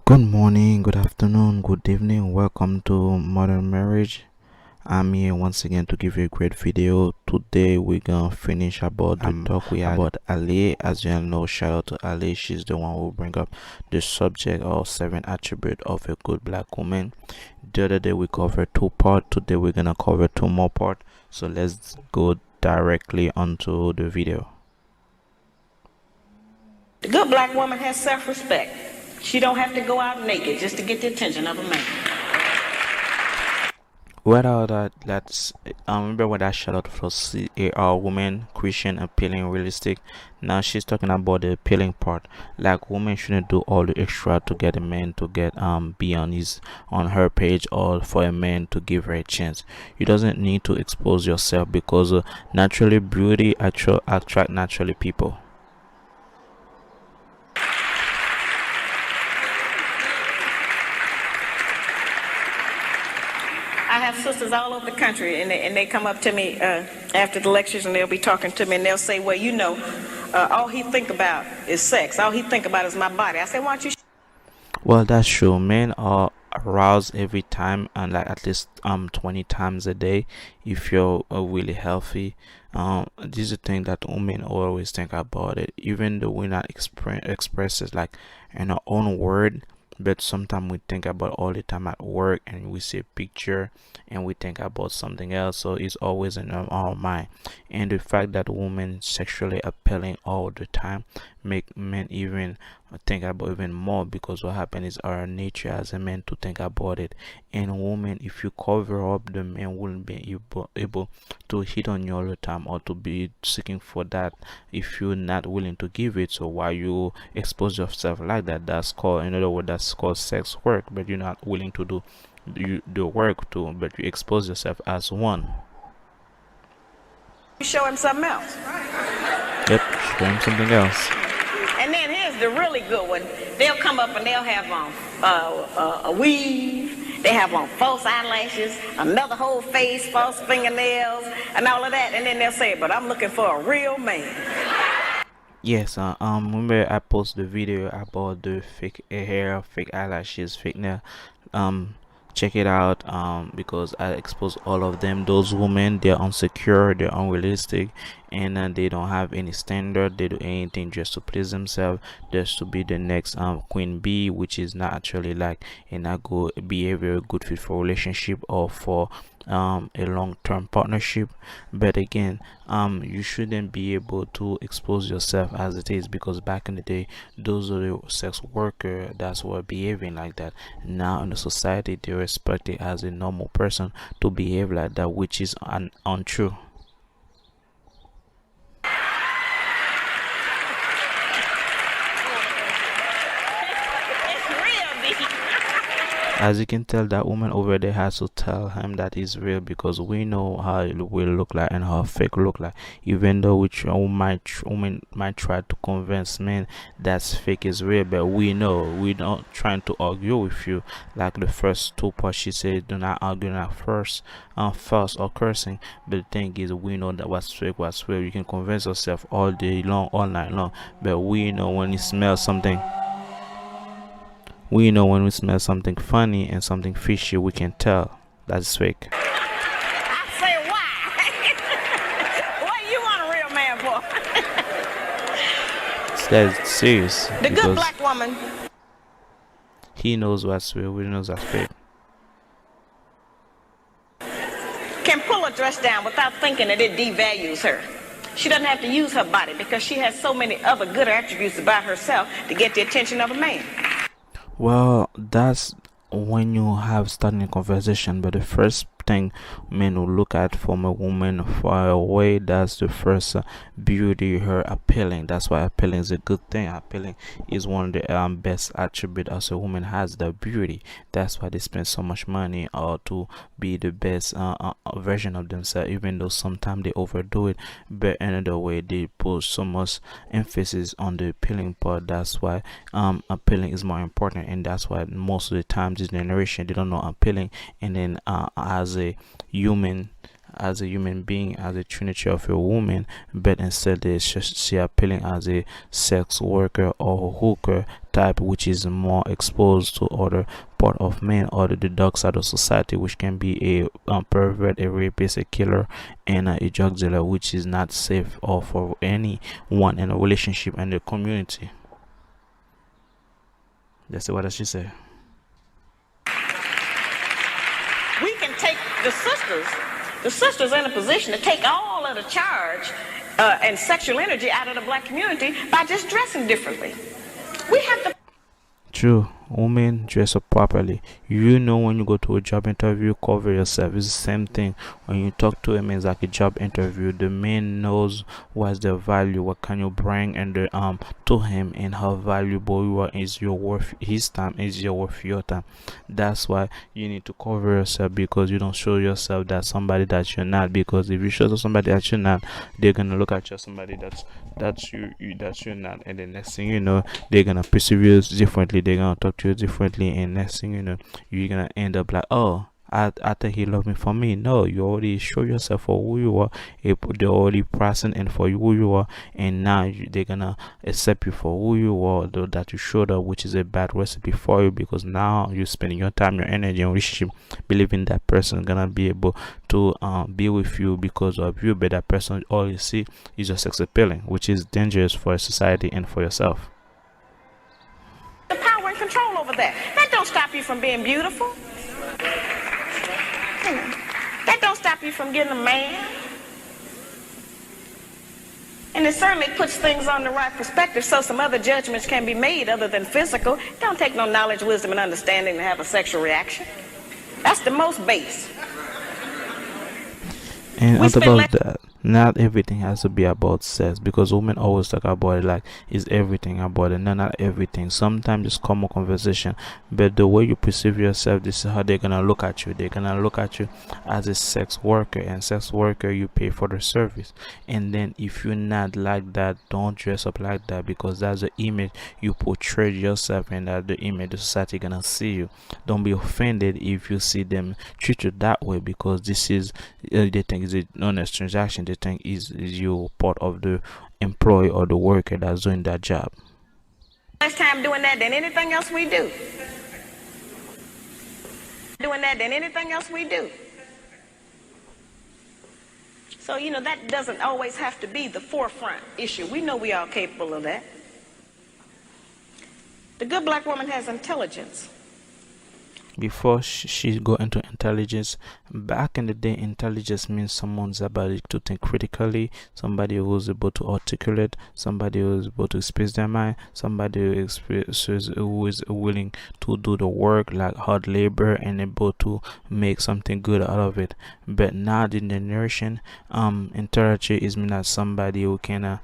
Good morning, good afternoon, good evening. Welcome to Modern Marriage. I'm here once again to give you a great video. Today we're gonna finish about the talk we had about Ali. As you all know, shout out to Ali. She's the one who bring up the subject of 7 attributes of a good black woman. The other day we covered 2 parts. Today we're gonna cover 2 more parts. So let's go directly onto the video. The good black woman has self-respect. She don't have to go out naked just to get the attention of a man. Without that, let's remember when that shout out for CAR woman, Christian, appealing, realistic. Now she's talking about the appealing part. Like, women shouldn't do all the extra to get a man to get be on her page, or for a man to give her a chance. You doesn't need to expose yourself, because naturally beauty attract naturally people. I have sisters all over the country, and they come up to me after the lectures, and they'll be talking to me, and they'll say, well, all he think about is sex. All he think about is my body. I say, why don't you... Well, that's true. Men are aroused every time, and like at least 20 times a day if you're really healthy. This is a thing that women always think about it, even though we're not express it like in our own word. But sometimes we think about all the time at work, and we see a picture and we think about something else, so it's always in our mind. And the fact that women sexually appealing all the time make men even think about even more, because what happens is our nature as a man to think about it. And women, if you cover up, the man wouldn't be able to hit on you all the time, or to be seeking for that if you're not willing to give it. So why you expose yourself like that? That's called, in other words, that's called sex work. But you're not willing to do the work too, but you expose yourself as one. You show him something else. Yep, show him something else. And then here's the really good one. They'll come up and they'll have on a weave. They have on false eyelashes, another whole face, false fingernails, and all of that. And then they'll say, but I'm looking for a real man. Yes, remember I posted the video about the fake hair, fake eyelashes, fake nail. Check it out, because I expose all of them. Those women, they're insecure, they're unrealistic, and they don't have any standard. They do anything just to please themselves, just to be the next queen bee, which is not actually like a not good behavior, good fit for relationship or for a long-term partnership. But again, you shouldn't be able to expose yourself as it is, because back in the day, those are the sex worker that's were behaving like that. Now in the society, they respect it as a normal person to behave like that, which is untrue. As you can tell, that woman over there has to tell him that is real, because we know how it will look like and how fake look like. Even though women might try to convince men that's fake is real, but we know, we not trying to argue with you. Like the first 2 parts, she said, do not argue, not first fuss or cursing. But the thing is, we know that what's fake, what's real. You can convince yourself all day long, all night long, but we know when you smell something. We know when we smell something funny and something fishy, we can tell that's fake. I say, why? What you want a real man for? That's serious. The good black woman. He knows what's real, we knows what's fake. Can pull a dress down without thinking that it devalues her. She doesn't have to use her body, because she has so many other good attributes about herself to get the attention of a man. Well, that's when you have starting a conversation, but the first thing men will look at from a woman far away, that's the first beauty, her appealing. That's why appealing is a good thing. Appealing is one of the best attribute as a woman has, the beauty. That's why they spend so much money to be the best version of themselves, even though sometimes they overdo it. But another way, they put so much emphasis on the appealing part. That's why appealing is more important, and that's why most of the time this generation, they don't know appealing. And then as a human being, as a trinity of a woman, but instead they see appealing as a sex worker or hooker type which is more exposed to other part of men or the dark side of society, which can be a pervert, a rapist, a killer, and a drug dealer, which is not safe or for anyone in a relationship and the community. That's what she said. We can take the sisters in a position to take all of the charge and sexual energy out of the black community by just dressing differently. We have to. True, women dress up properly. You know, when you go to a job interview, cover yourself. It's the same thing when you talk to a man. It's like a job interview. The man knows what's the value, what can you bring, and to him, and how valuable you are. Is your worth his time? Is your worth your time? That's why you need to cover yourself, because you don't show yourself that somebody that you're not. Because if you show somebody that you're not, they're gonna look at you somebody that's you're not, and the next thing you know, they're gonna perceive you differently. They're gonna talk to you differently, and next thing you know, you're gonna end up like, oh, I think he loved me for me. No, you already show yourself for who you are. They're already present and for who you are, and now they're gonna accept you for who you are, though that you showed up, which is a bad recipe for you, because now you're spending your time, your energy, and relationship believing that person gonna be able to be with you because of you, but that person all you see is your sex appealing, which is dangerous for society and for yourself. The power and control over that. That don't stop you from being beautiful. That don't stop you from getting a man. And it certainly puts things on the right perspective, so some other judgments can be made other than physical. It don't take no knowledge, wisdom, and understanding to have a sexual reaction. That's the most base. And on top of that, not everything has to be about sex, because women always talk about it like is everything about it. No, not everything. Sometimes it's common conversation, but the way you perceive yourself, this is how they're gonna look at you. They're gonna look at you as a sex worker, and sex worker, you pay for the service. And then if you're not like that, don't dress up like that, because that's the image you portray yourself, and that's the image the society gonna see you. Don't be offended if you see them treat you that way, because this is they think is a honest transaction. They think is you part of the employee or the worker that's doing that job. Less time doing that than anything else we do. Doing that than anything else we do. So, you know, that doesn't always have to be the forefront issue. We know we are capable of that. The good black woman has intelligence. Before she go into intelligence, back in the day, intelligence means someone's ability to think critically, somebody who's able to articulate, somebody who's able to express their mind, somebody who is willing to do the work like hard labor and able to make something good out of it. But now the generation, intelligence is mean as somebody who can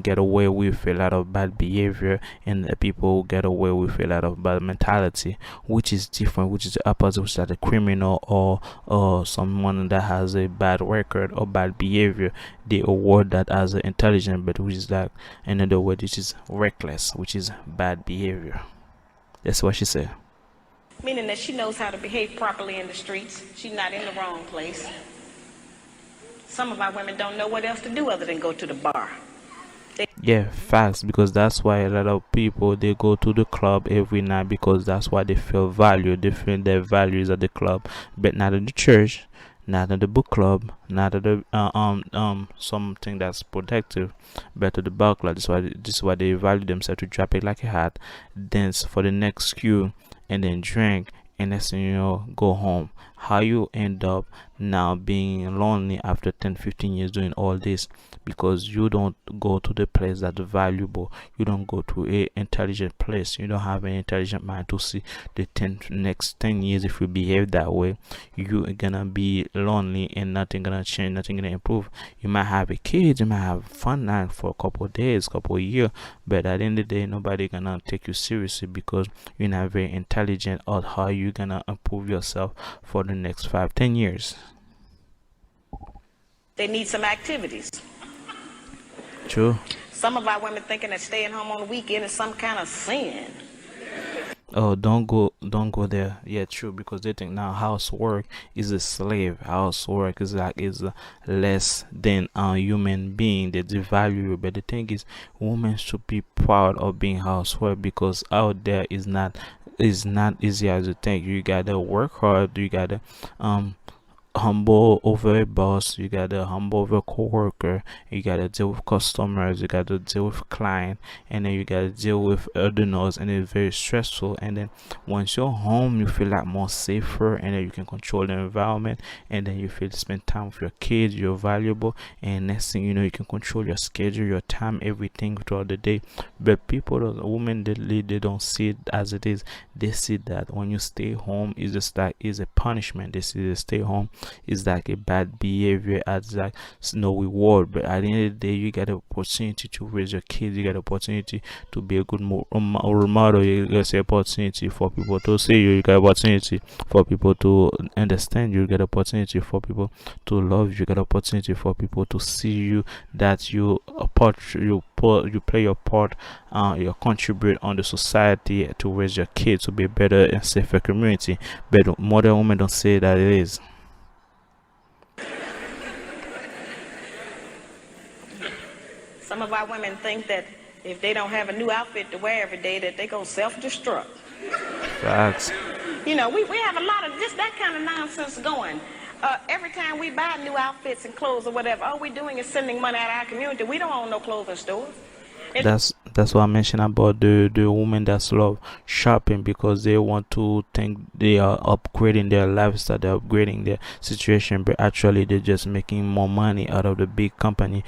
get away with a lot of bad behavior, and people who get away with a lot of bad mentality, which is different, which is the opposite, which is like a criminal or someone that has a bad record or bad behavior. They award that as intelligent, but which is like another word, which is reckless, which is bad behavior. That's what she said. Meaning that she knows how to behave properly in the streets. She's not in the wrong place. Some of our women don't know what else to do other than go to the bar. Yeah, facts, because that's why a lot of people they go to the club every night, because that's why they feel valued. They feel their values at the club, but not in the church, not in the book club, not at the something that's protective, but at the bar club. This is why they value themselves, to drop it like a hat, dance for the next cue, and then drink, and next thing you know, go home. How you end up now being lonely after 10-15 years doing all this, because you don't go to the place that's valuable. You don't go to a intelligent place. You don't have an intelligent mind to see the next 10 years. If you behave that way, you're gonna be lonely, and nothing gonna change, nothing gonna improve. You might have a kid, you might have fun night for a couple of days, couple of years, but at the end of the day, nobody gonna take you seriously, because you're not very intelligent on how you gonna improve yourself for the next 5-10 years. They need some activities. True. Some of our women thinking that staying home on the weekend is some kind of sin. Oh, don't go there. Yeah, true, because they think now housework is a slave. Housework is less than a human being. They devalue it. But the thing is, women should be proud of being housework because out there is not easy as you think. You gotta work hard. You gotta um humble over a boss, you gotta humble over a coworker, you gotta deal with customers, you gotta deal with client, and then you gotta deal with others, and it's very stressful. And then once you're home, you feel like more safer, and then you can control the environment, and then you feel spend time with your kids, you're valuable, and next thing you know, you can control your schedule, your time, everything throughout the day. But people, women, they don't see it as it is. They see that when you stay home, it's just like it's a punishment. They see the stay home is like a bad behavior as like no reward. But at the end of the day, you get the opportunity to raise your kids, you get the opportunity to be a good role model, you get the opportunity for people to see you, you get opportunity for people to understand you, get opportunity for people to love you, get opportunity for people to see you, that you a part you play your part, you contribute on the society to raise your kids to be a better and safer community. But modern women don't say that it is. Some of our women think that if they don't have a new outfit to wear every day, that they go self-destruct. Facts. You know, we have a lot of just that kind of nonsense going. Every time we buy new outfits and clothes or whatever, all we're doing is sending money out of our community. We don't own no clothing stores. That's what I mentioned about the women that love shopping because they want to think they are upgrading their lifestyle, they're upgrading their situation, but actually they're just making more money out of the big company,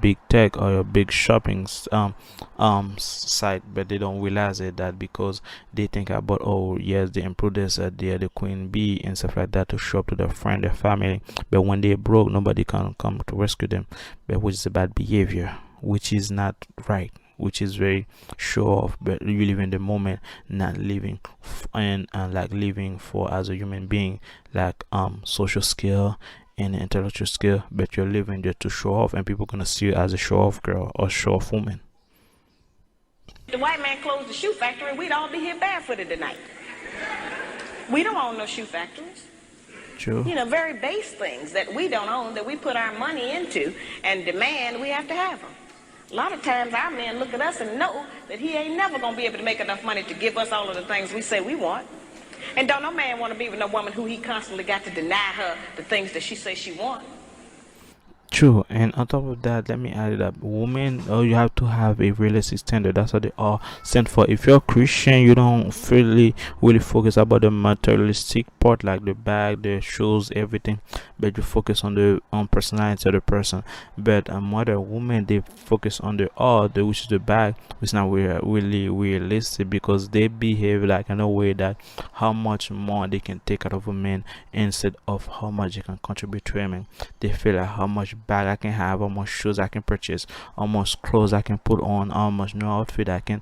big tech or a big shopping site, but they don't realize it that because they think about, oh yes, they improve this, they're the queen bee and stuff like that to show up to their friend, their family, but when they're broke, nobody can come to rescue them, but which is a bad behavior, which is not right, which is very show off. But you live in the moment, not living and like living for as a human being, like social skill and intellectual skill, but you're living just to show off, and people gonna see you as a show off girl or show off woman. The white man closed the shoe factory, we'd all be here barefooted tonight. We don't own no shoe factories. True. You know, very base things that we don't own, that we put our money into and demand we have to have them. A lot of times our men look at us and know that he ain't never going to be able to make enough money to give us all of the things we say we want. And don't no man want to be with no woman who he constantly got to deny her the things that she says she wants. True, and on top of that, let me add it up. Women, oh, you have to have a realistic standard. That's what they are sent for. If you're Christian, you don't really focus about the materialistic part, like the bag, the shoes, everything, but you focus on the personality of the person. But a mother, woman, they focus on the art, which is the bag, which is not really realistic because they behave like in a way that how much more they can take out of a man instead of how much they can contribute to him. They feel like how much bag I can have, how much shoes I can purchase, how much clothes I can put on, how much new outfit I can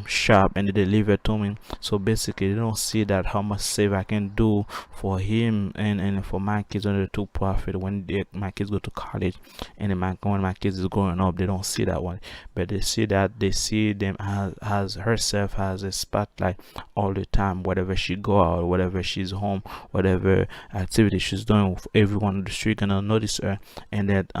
shop and they deliver to me. So basically they don't see that how much save I can do for him and for my kids under to profit when my kids go to college, and then when my kids is growing up, they don't see that one, but they see that they see them as herself as a spotlight all the time, whatever she go out, whatever she's home, whatever activity she's doing, everyone on the street gonna notice her, and that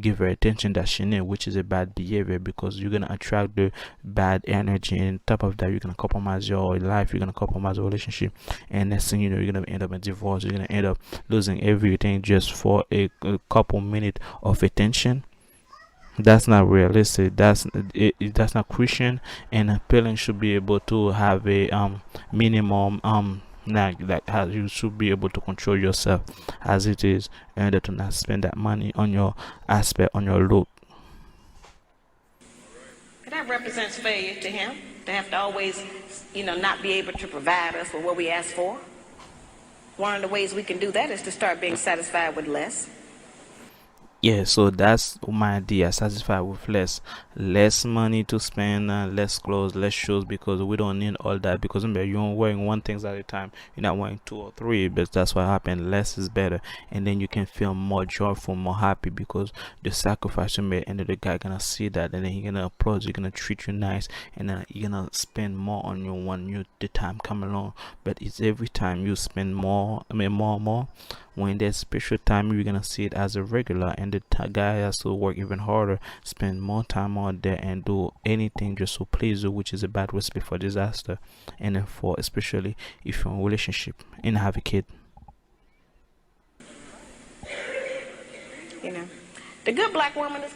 give her attention that she need, which is a bad behavior because you're gonna attract the bad energy, and on top of that you're gonna compromise your life, you're gonna compromise your relationship, and next thing you know you're gonna end up in divorce, you're gonna end up losing everything just for a couple minutes of attention. That's not realistic, that's not Christian, and a parent should be able to have a minimum like how you should be able to control yourself as it is, and to not spend that money on your aspect, on your look. That represents failure to him, to have to always, you know, not be able to provide us with what we ask for. One of the ways we can do that is to start being satisfied with less. Yeah, so that's my idea. Satisfied with less money to spend, less clothes, less shoes, because we don't need all that. Because remember, you're wearing one things at a time. You're not wearing two or three, but that's what happened. Less is better, and then you can feel more joyful, more happy, because the sacrifice you made, and then the guy gonna see that, and then he gonna applaud you, gonna treat you nice, and then you're gonna spend more on you when you the time come along. But it's every time you spend more, I mean more, when there's special time, you're gonna see it as a regular, and the guy has to work even harder, spend more time out there, and do anything just to please you, which is a bad recipe for disaster. And then for especially if you're in a relationship and have a kid. You know, the good black woman is.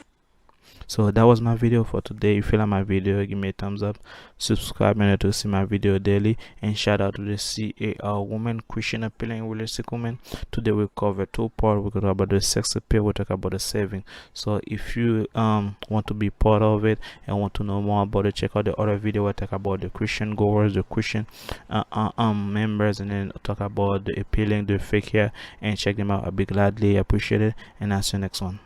So that was my video for today. If you like my video, give me a thumbs up, subscribe and to see my video daily, and shout out to the CAR woman, Christian appealing realistic woman. Today we cover two parts. We talk about the sex appeal, we talk about the saving. So if you want to be part of it and want to know more about it, check out the other video. We talk about the Christian goers, the Christian members, and then talk about the appealing, the fake hair, and check them out. I'll be gladly appreciate it, and I'll see you next one.